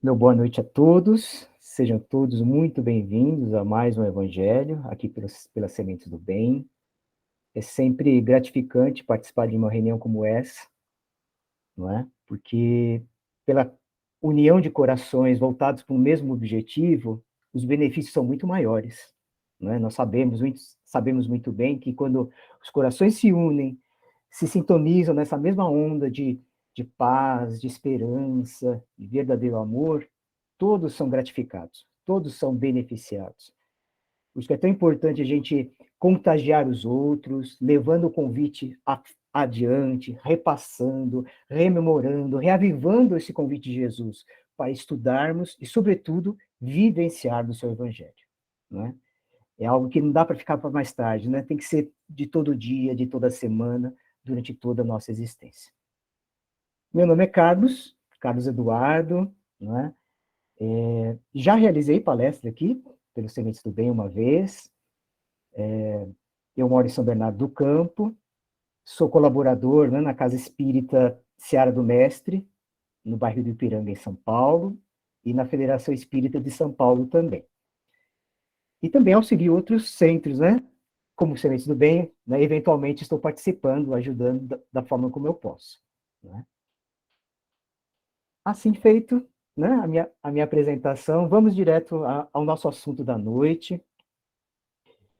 Meu boa noite a todos, sejam todos muito bem-vindos a mais um Evangelho, aqui pelas Sementes do Bem. É sempre gratificante participar de uma reunião como essa, não é? Porque pela união de corações voltados para o mesmo objetivo, os benefícios são muito maiores, não é? Nós sabemos muito bem que quando os corações se unem, se sintonizam nessa mesma onda de paz, de esperança, de verdadeiro amor, todos são gratificados, todos são beneficiados. Por isso que é tão importante a gente contagiar os outros, levando o convite adiante, repassando, rememorando, reavivando esse convite de Jesus para estudarmos e, sobretudo, vivenciarmos o seu evangelho. Não é? É algo que não dá para ficar para mais tarde, né? Tem que ser de todo dia, de toda semana, durante toda a nossa existência. Meu nome é Carlos Eduardo, não é? Já realizei palestra aqui, pelo Sementes do Bem, uma vez. Eu moro em São Bernardo do Campo, sou colaborador, né, na Casa Espírita Seara do Mestre, no bairro do Ipiranga, em São Paulo, e na Federação Espírita de São Paulo também. E também auxilio outros centros, né? Como o Sementes do Bem, né, eventualmente estou participando, ajudando da forma como eu posso. Né? Assim feito, né, a minha apresentação, vamos direto ao nosso assunto da noite.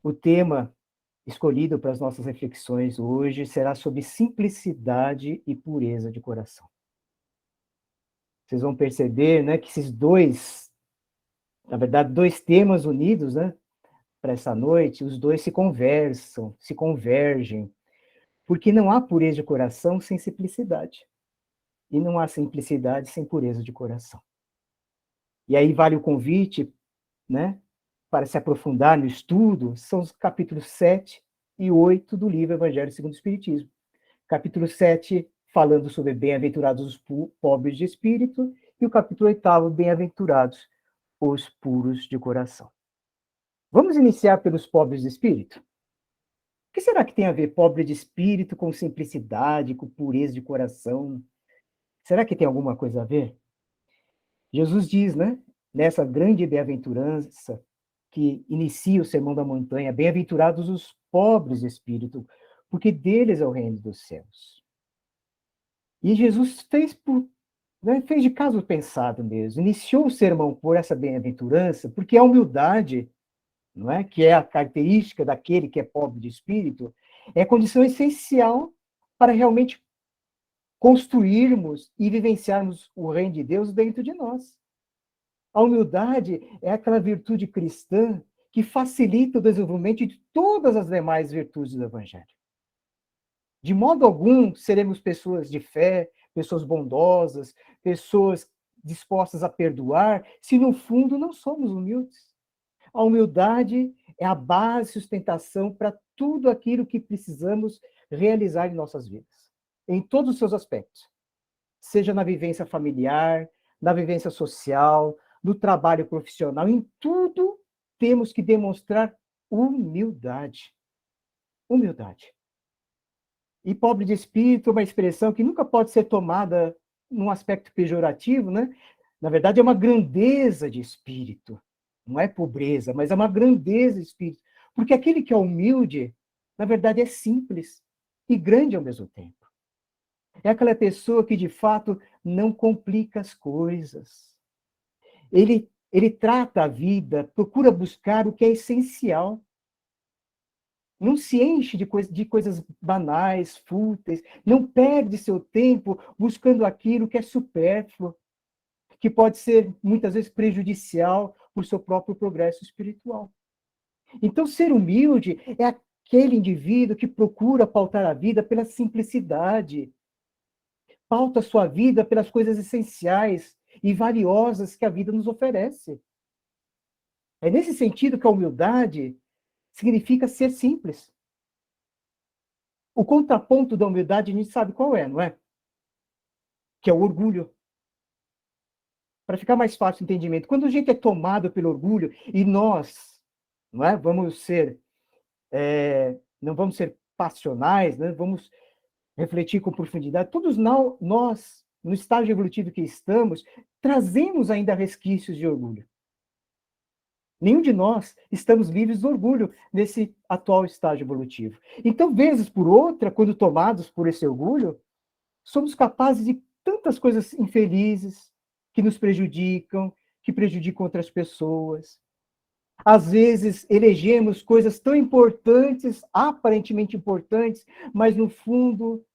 O tema escolhido para as nossas reflexões hoje será sobre simplicidade e pureza de coração. Vocês vão perceber, né, que esses dois, na verdade, dois temas unidos, né, para essa noite, os dois se conversam, se convergem, porque não há pureza de coração sem simplicidade, e não há simplicidade sem pureza de coração. E aí vale o convite, né, para se aprofundar no estudo, são os capítulos 7 e 8 do livro Evangelho segundo o Espiritismo. Capítulo 7, falando sobre bem-aventurados os pobres de espírito, e o capítulo 8, bem-aventurados os puros de coração. Vamos iniciar pelos pobres de espírito? O que será que tem a ver pobre de espírito com simplicidade, com pureza de coração? Será que tem alguma coisa a ver? Jesus diz, né, nessa grande bem-aventurança que inicia o Sermão da Montanha, bem-aventurados os pobres de espírito, porque deles é o reino dos céus. E Jesus fez de caso pensado mesmo, iniciou o sermão por essa bem-aventurança, porque a humildade, não é, que é a característica daquele que é pobre de espírito, é a condição essencial para realmente construirmos e vivenciarmos o reino de Deus dentro de nós. A humildade é aquela virtude cristã que facilita o desenvolvimento de todas as demais virtudes do Evangelho. De modo algum seremos pessoas de fé, pessoas bondosas, pessoas dispostas a perdoar, se no fundo não somos humildes. A humildade é a base, sustentação para tudo aquilo que precisamos realizar em nossas vidas, em todos os seus aspectos, seja na vivência familiar, na vivência social, no trabalho profissional, em tudo temos que demonstrar humildade. Humildade. E pobre de espírito é uma expressão que nunca pode ser tomada num aspecto pejorativo, né? Na verdade, é uma grandeza de espírito. Não é pobreza, mas é uma grandeza de espírito. Porque aquele que é humilde, na verdade, é simples e grande ao mesmo tempo. É aquela pessoa que, de fato, não complica as coisas. Ele trata a vida, procura buscar o que é essencial. Não se enche de coisas banais, fúteis, não perde seu tempo buscando aquilo que é supérfluo, que pode ser, muitas vezes, prejudicial para o seu próprio progresso espiritual. Então, ser humilde é aquele indivíduo que procura pautar a vida pela simplicidade, pauta a sua vida pelas coisas essenciais e valiosas que a vida nos oferece. É nesse sentido que a humildade significa ser simples. O contraponto da humildade a gente sabe qual é, não é? Que é o orgulho. Para ficar mais fácil o entendimento, quando a gente é tomado pelo orgulho e nós, não é, não vamos ser passionais, né? Vamos refletir com profundidade. Todos nós no estágio evolutivo que estamos, trazemos ainda resquícios de orgulho. Nenhum de nós estamos livres do orgulho nesse atual estágio evolutivo. Então, vezes por outra, quando tomados por esse orgulho, somos capazes de tantas coisas infelizes que nos prejudicam, que prejudicam outras pessoas. Às vezes, elegemos coisas tão importantes, aparentemente importantes, mas no fundo,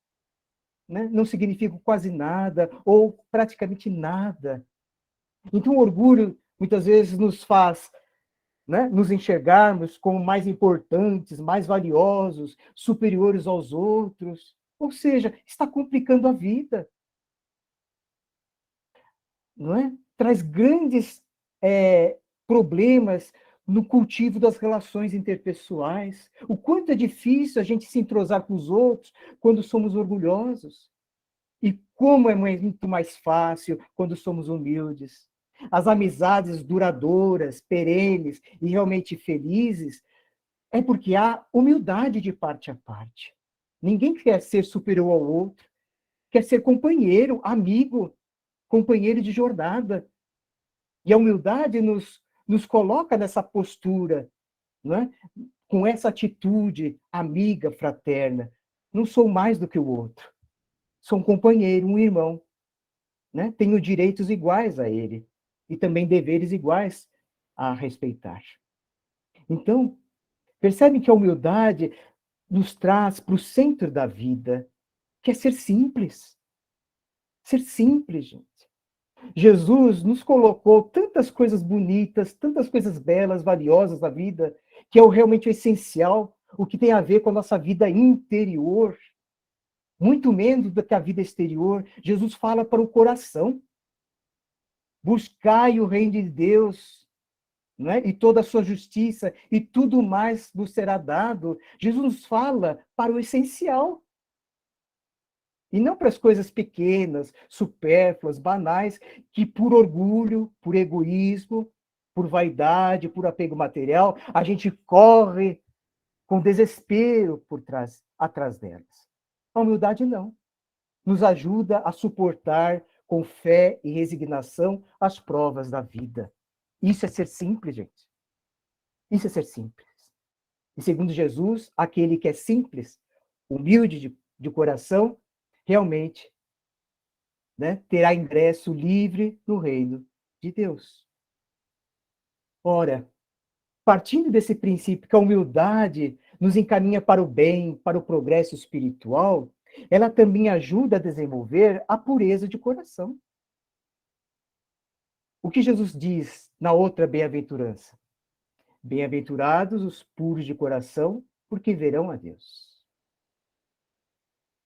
né, não significam quase nada ou praticamente nada. Então, o orgulho muitas vezes nos faz, né, nos enxergarmos como mais importantes, mais valiosos, superiores aos outros. Ou seja, está complicando a vida, não é? Traz grandes problemas no cultivo das relações interpessoais. O quanto é difícil a gente se entrosar com os outros quando somos orgulhosos. E como é muito mais fácil quando somos humildes. As amizades duradouras, perenes e realmente felizes é porque há humildade de parte a parte. Ninguém quer ser superior ao outro, quer ser companheiro, amigo, companheiro de jornada. E a humildade nos coloca nessa postura, não é? Com essa atitude amiga, fraterna. Não sou mais do que o outro. Sou um companheiro, um irmão. Né? Tenho direitos iguais a ele e também deveres iguais a respeitar. Então, percebem que a humildade nos traz para o centro da vida, que é ser simples. Ser simples, gente. Jesus nos colocou tantas coisas bonitas, tantas coisas belas, valiosas da vida, que é realmente o essencial, o que tem a ver com a nossa vida interior, muito menos do que a vida exterior. Jesus fala para o coração. Buscai o reino de Deus, não é? E toda a sua justiça, e tudo mais vos será dado. Jesus nos fala para o essencial. E não para as coisas pequenas, supérfluas, banais, que por orgulho, por egoísmo, por vaidade, por apego material, a gente corre com desespero atrás delas. A humildade não. Nos ajuda a suportar com fé e resignação as provas da vida. Isso é ser simples, gente. Isso é ser simples. E segundo Jesus, aquele que é simples, humilde de coração, realmente, né, terá ingresso livre no reino de Deus. Ora, partindo desse princípio que a humildade nos encaminha para o bem, para o progresso espiritual, ela também ajuda a desenvolver a pureza de coração. O que Jesus diz na outra bem-aventurança? Bem-aventurados os puros de coração, porque verão a Deus.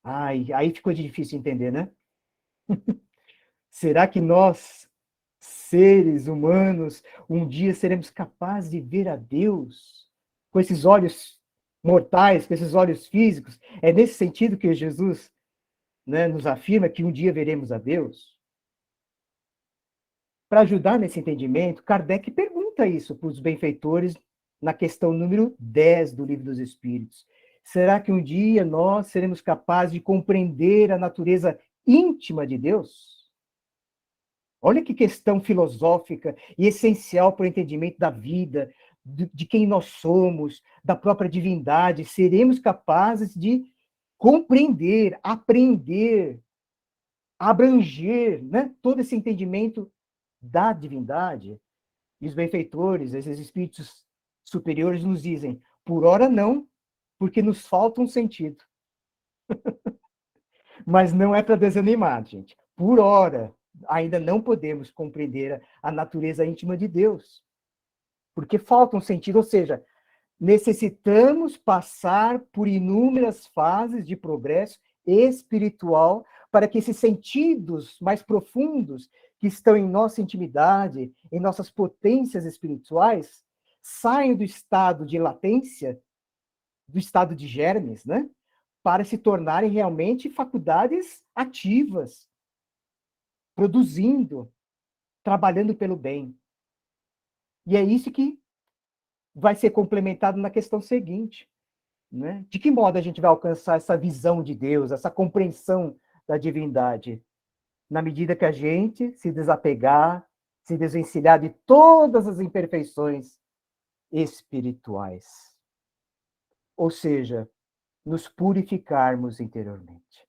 Ai, aí ficou difícil entender, né? Será que nós, seres humanos, um dia seremos capazes de ver a Deus com esses olhos mortais, com esses olhos físicos? É nesse sentido que Jesus, né, nos afirma que um dia veremos a Deus? Para ajudar nesse entendimento, Kardec pergunta isso para os benfeitores na questão número 10 do Livro dos Espíritos. Será que um dia nós seremos capazes de compreender a natureza íntima de Deus? Olha que questão filosófica e essencial para o entendimento da vida, de quem nós somos, da própria divindade. Seremos capazes de compreender, aprender, abranger, né, todo esse entendimento da divindade? E os benfeitores, esses espíritos superiores, nos dizem: por ora não, porque nos falta um sentido. Mas não é para desanimar, gente. Por ora, ainda não podemos compreender a natureza íntima de Deus, porque falta um sentido, ou seja, necessitamos passar por inúmeras fases de progresso espiritual para que esses sentidos mais profundos que estão em nossa intimidade, em nossas potências espirituais, saiam do estado de latência, do estado de germes, né? Para se tornarem realmente faculdades ativas, produzindo, trabalhando pelo bem. E é isso que vai ser complementado na questão seguinte, né? De que modo a gente vai alcançar essa visão de Deus, essa compreensão da divindade? na medida que a gente se desapegar, se desvencilhar de todas as imperfeições espirituais. Ou seja, nos purificarmos interiormente.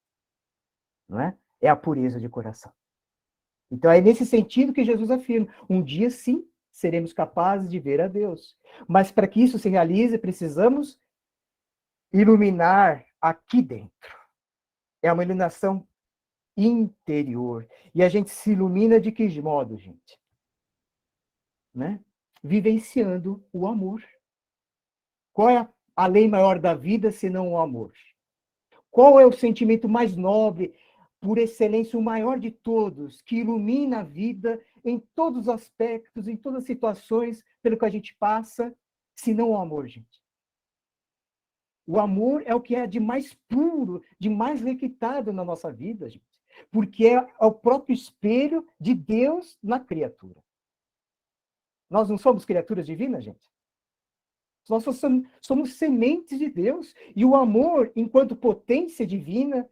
Não é? É a pureza de coração. Então é nesse sentido que Jesus afirma: um dia sim seremos capazes de ver a Deus. Mas para que isso se realize, precisamos iluminar aqui dentro. É uma iluminação interior. E a gente se ilumina de que modo, gente? Né? Vivenciando o amor. Qual é a lei maior da vida senão o amor? Qual é o sentimento mais nobre, por excelência, o maior de todos, que ilumina a vida em todos os aspectos, em todas as situações pelo que a gente passa, senão o amor, gente? O amor é o que é de mais puro, de mais requintado na nossa vida, gente. Porque é o próprio espelho de Deus na criatura. Nós não somos criaturas divinas, gente? Nós somos sementes de Deus. E o amor, enquanto potência divina,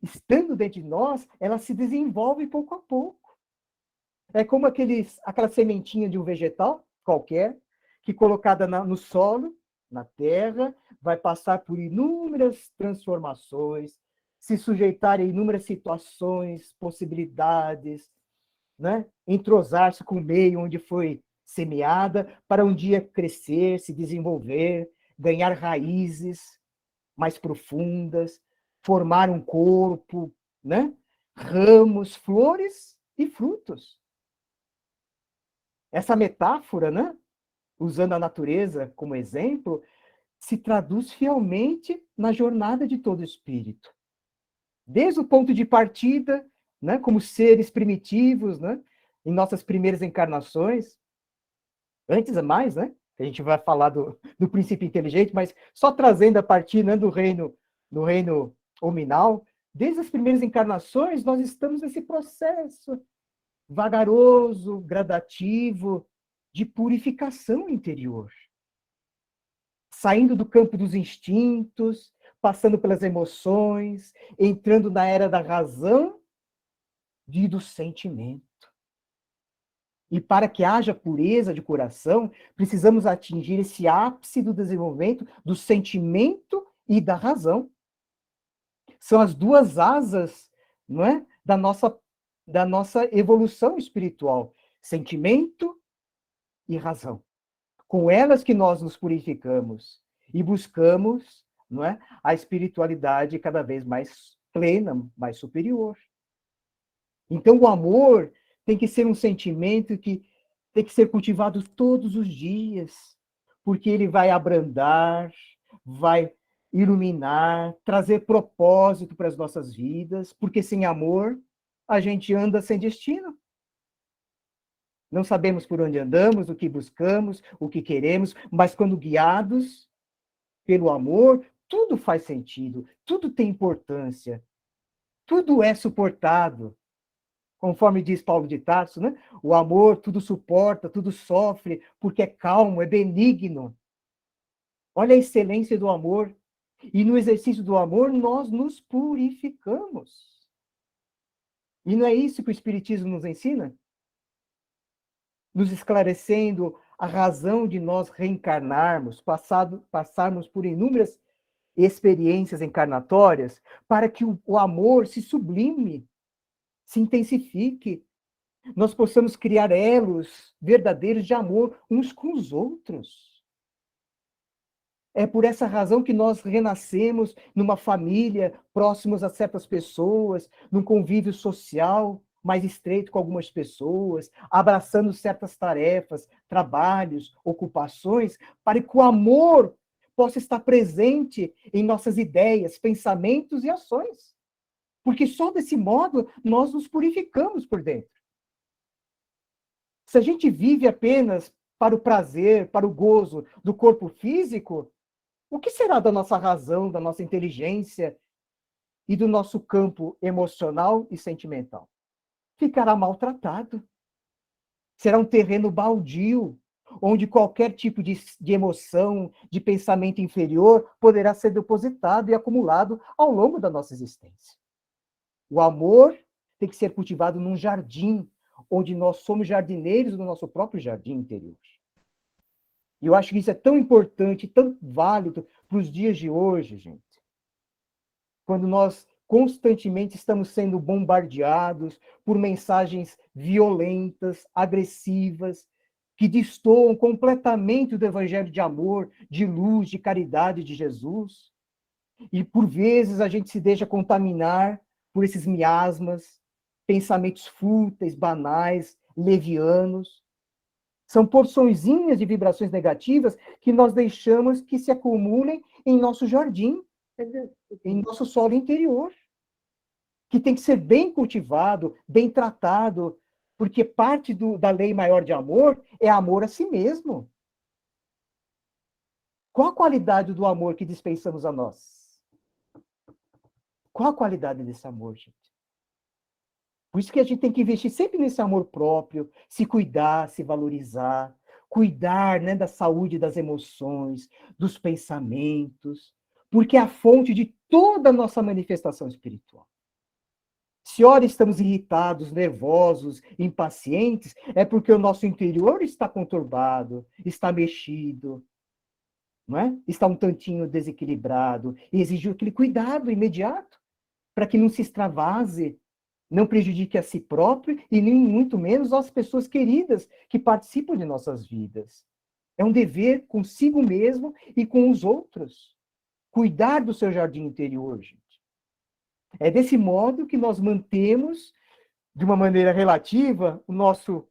estando dentro de nós, ela se desenvolve pouco a pouco. É como aquela sementinha de um vegetal qualquer, que colocada no solo, na terra, vai passar por inúmeras transformações, se sujeitar a inúmeras situações, possibilidades, né? Entrosar-se com o meio onde foi semeada, para um dia crescer, se desenvolver, ganhar raízes mais profundas, formar um corpo, né? Ramos, flores e frutos. Essa metáfora, né? Usando a natureza como exemplo, se traduz fielmente na jornada de todo espírito. Desde o ponto de partida, né, como seres primitivos, né, em nossas primeiras encarnações, antes é mais, né? A gente vai falar do princípio inteligente, mas só trazendo a partir, né, do reino hominal, desde as primeiras encarnações, nós estamos nesse processo vagaroso, gradativo, de purificação interior. Saindo do campo dos instintos, passando pelas emoções, entrando na era da razão e do sentimento. E para que haja pureza de coração, precisamos atingir esse ápice do desenvolvimento do sentimento e da razão. São as duas asas, não é? Da nossa evolução espiritual, sentimento e razão. Com elas que nós nos purificamos e buscamos, não é, a espiritualidade cada vez mais plena, mais superior. Então, o amor tem que ser um sentimento que tem que ser cultivado todos os dias, porque ele vai abrandar, vai iluminar, trazer propósito para as nossas vidas, porque sem amor a gente anda sem destino. Não sabemos por onde andamos, o que buscamos, o que queremos, mas quando guiados pelo amor, tudo faz sentido, tudo tem importância, tudo é suportado. Conforme diz Paulo de Tarso, né? O amor tudo suporta, tudo sofre, porque é calmo, é benigno. Olha a excelência do amor. E no exercício do amor, nós nos purificamos. E não é isso que o Espiritismo nos ensina? Nos esclarecendo a razão de nós reencarnarmos, passarmos por inúmeras experiências encarnatórias, para que o amor se sublime, se intensifique, nós possamos criar elos verdadeiros de amor uns com os outros. É por essa razão que nós renascemos numa família, próximos a certas pessoas, num convívio social mais estreito com algumas pessoas, abraçando certas tarefas, trabalhos, ocupações, para que o amor possa estar presente em nossas ideias, pensamentos e ações. Porque só desse modo nós nos purificamos por dentro. Se a gente vive apenas para o prazer, para o gozo do corpo físico, o que será da nossa razão, da nossa inteligência e do nosso campo emocional e sentimental? Ficará maltratado. Será um terreno baldio, onde qualquer tipo de emoção, de pensamento inferior, poderá ser depositado e acumulado ao longo da nossa existência. O amor tem que ser cultivado num jardim, onde nós somos jardineiros do nosso próprio jardim interior. E eu acho que isso é tão importante, tão válido para os dias de hoje, gente. Quando nós constantemente estamos sendo bombardeados por mensagens violentas, agressivas, que destoam completamente do evangelho de amor, de luz, de caridade de Jesus. E por vezes a gente se deixa contaminar por esses miasmas, pensamentos fúteis, banais, levianos. São porçõezinhas de vibrações negativas que nós deixamos que se acumulem em nosso jardim, em nosso solo interior, que tem que ser bem cultivado, bem tratado, porque parte da lei maior de amor é amor a si mesmo. Qual a qualidade do amor que dispensamos a nós? Qual a qualidade desse amor, gente? Por isso que a gente tem que investir sempre nesse amor próprio, se cuidar, se valorizar, cuidar, né, da saúde das emoções, dos pensamentos, porque é a fonte de toda a nossa manifestação espiritual. Se ora estamos irritados, nervosos, impacientes, é porque o nosso interior está conturbado, está mexido, não é? Está um tantinho desequilibrado e exige aquele cuidado imediato para que não se extravase, não prejudique a si próprio e nem muito menos as pessoas queridas que participam de nossas vidas. É um dever consigo mesmo e com os outros. Cuidar do seu jardim interior, gente. É desse modo que nós mantemos, de uma maneira relativa, o nosso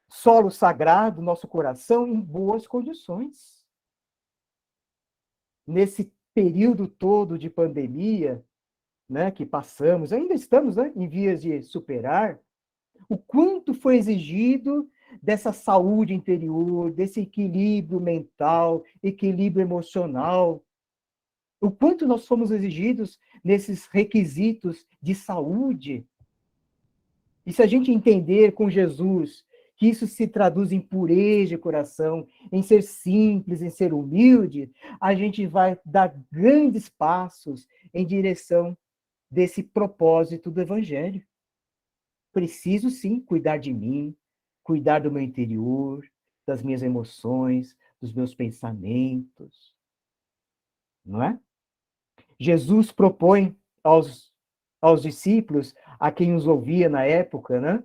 solo sagrado, nosso coração, em boas condições. Nesse período todo de pandemia, né, que passamos, ainda estamos, né, em vias de superar, o quanto foi exigido dessa saúde interior, desse equilíbrio mental, equilíbrio emocional, o quanto nós fomos exigidos nesses requisitos de saúde. E se a gente entender com Jesus que isso se traduz em pureza de coração, em ser simples, em ser humilde, a gente vai dar grandes passos em direção desse propósito do Evangelho. Preciso, sim, cuidar de mim, cuidar do meu interior, das minhas emoções, dos meus pensamentos, não é? Jesus propõe aos discípulos, a quem os ouvia na época, né?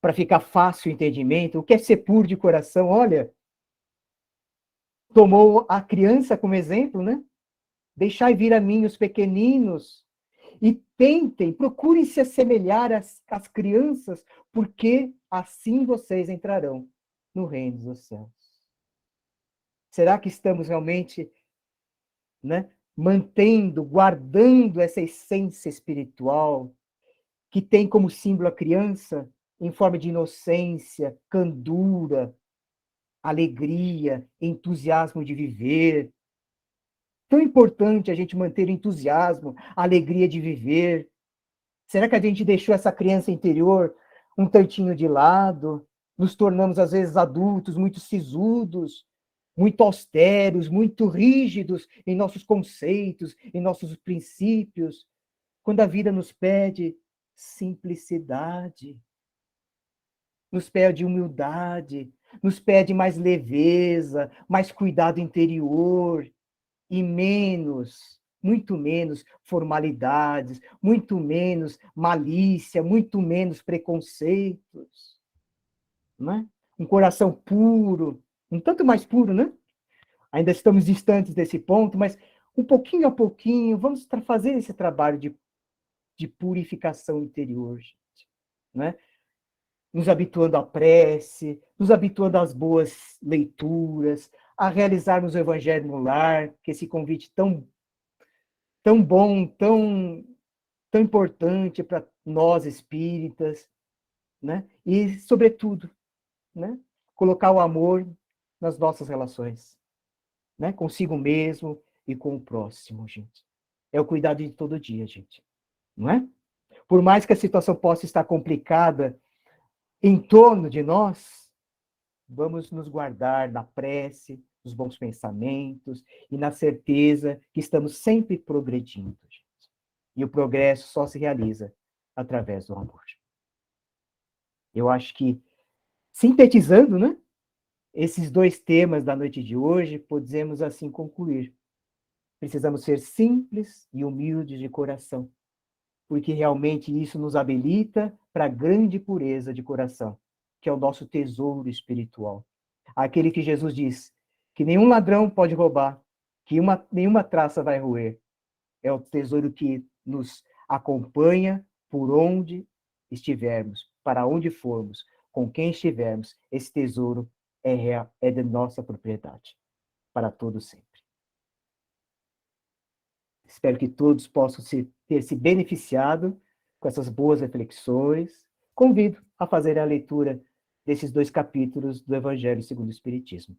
Para ficar fácil o entendimento, o que é ser puro de coração? Olha, tomou a criança como exemplo, né? Deixai vir a mim os pequeninos e tentem, procurem se assemelhar às crianças, porque assim vocês entrarão no reino dos céus. Será que estamos realmente, né, mantendo, guardando essa essência espiritual que tem como símbolo a criança em forma de inocência, candura, alegria, entusiasmo de viver? Tão importante a gente manter o entusiasmo, a alegria de viver. Será que a gente deixou essa criança interior um tantinho de lado? Nos tornamos, às vezes, adultos muito sisudos, muito austeros, muito rígidos em nossos conceitos, em nossos princípios, quando a vida nos pede simplicidade, nos pede humildade, nos pede mais leveza, mais cuidado interior e menos, muito menos formalidades, muito menos malícia, muito menos preconceitos, né? Um coração puro, um tanto mais puro, né? Ainda estamos distantes desse ponto, mas um pouquinho a pouquinho, vamos fazer esse trabalho de purificação interior, gente, né? Nos habituando à prece, nos habituando às boas leituras, a realizarmos o Evangelho no lar, que esse convite tão bom, tão importante para nós espíritas, né? E, sobretudo, né, colocar o amor nas nossas relações, né? Consigo mesmo e com o próximo, gente. É o cuidado de todo dia, gente, não é? Por mais que a situação possa estar complicada em torno de nós, vamos nos guardar na prece, nos bons pensamentos e na certeza que estamos sempre progredindo, gente. E o progresso só se realiza através do amor. Eu acho que, sintetizando, né, esses dois temas da noite de hoje, podemos assim concluir. Precisamos ser simples e humildes de coração, porque realmente isso nos habilita para a grande pureza de coração, que é o nosso tesouro espiritual. Aquele que Jesus diz que nenhum ladrão pode roubar, que nenhuma traça vai roer. É o tesouro que nos acompanha por onde estivermos, para onde formos, com quem estivermos. Esse tesouro é de nossa propriedade, para todo sempre. Espero que todos possam ter se beneficiado com essas boas reflexões. Convido a fazer a leitura desses 2 capítulos do Evangelho segundo o Espiritismo.